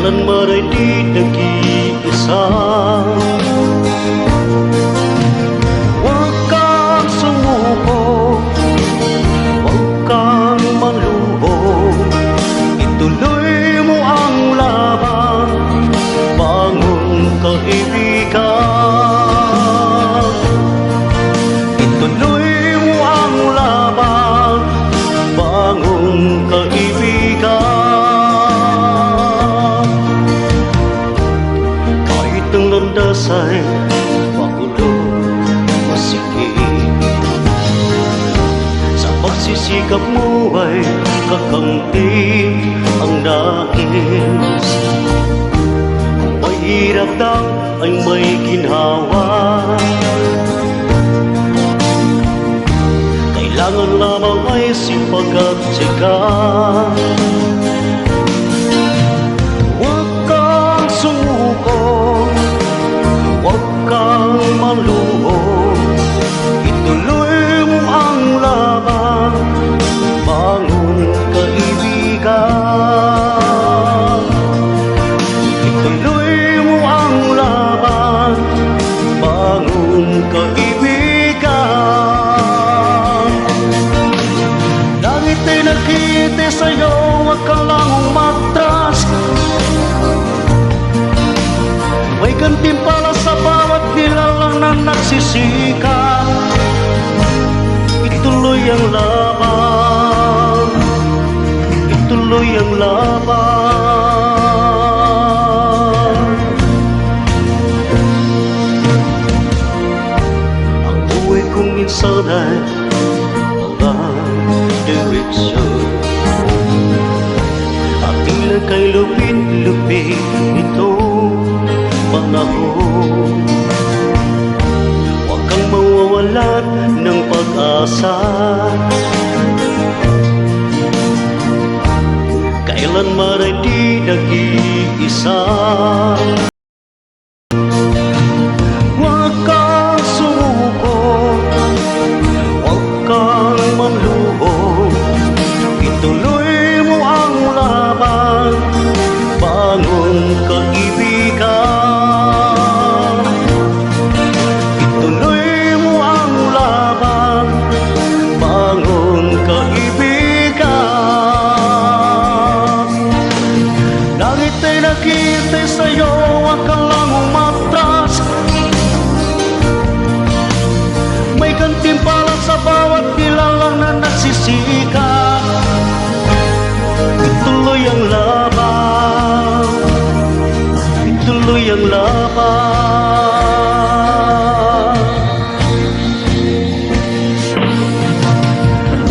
Kailan man ay di nag-iisa. Huwag kang sumuko, huwag kang maluho, ituloy mo ang laban, bangon kaibigan. Ituloy mo ang laban, bangon kaibigan. Kahit ang landas ay magulo, masikip, sa pagsisikap mo ay kakamtin ang nais. Kung may hirap daw ay may ginhawa, kailangan lamang ay sipag at tiyaga. Huwag kang sumuko, huwag kang maluho, ituloy mo ang laban, bangon kaibigan. Ituloy mo ang laban, bangon kaibigan. Langit ay nakiti sa'yo, huwag ka lang umatras. May gantimpala sa bawat nilalang na nagsisikap. Ituloy ang laban, ituloy ang laban. Ang buhay kong minsan ay walang direksyon, at tila kay lupit-lupit itong panahon. Huwag kang mawawalan ng pag-asa, kailanman ay di nag-iisa. Huwag kang sumuko, huwag kang manluho, ituloy mo ang laban, bangon kaibigan. Ituloy mo ang laban, bangon kaibigan. Langit ay nakita sa'yo, huwag ka lang umatras. May gantimpala sa bawat nilalang na nagsisikap. Ituloy ang laban, ituloy ang laban.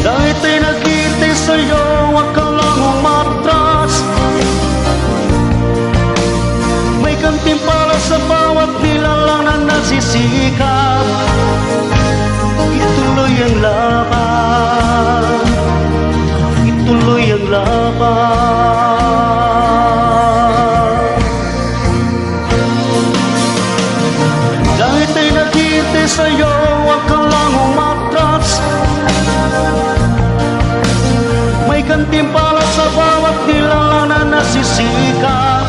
Langit ay nakita sa'yo, huwag ka lang umatras. May gantimpala sa bawat nilalang na nagsisikap. Ituloy ang laban, ituloy ang laban. Langit ay nakita sa'yo, huwag ka lang umatras. May gantimpala sa bawat nilalang na nagsisikap.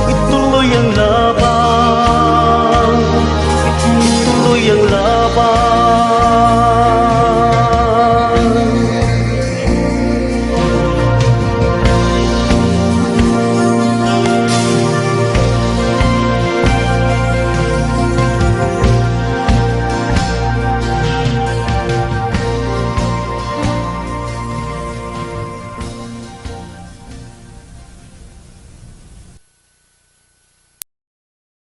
Ituloy ang laban.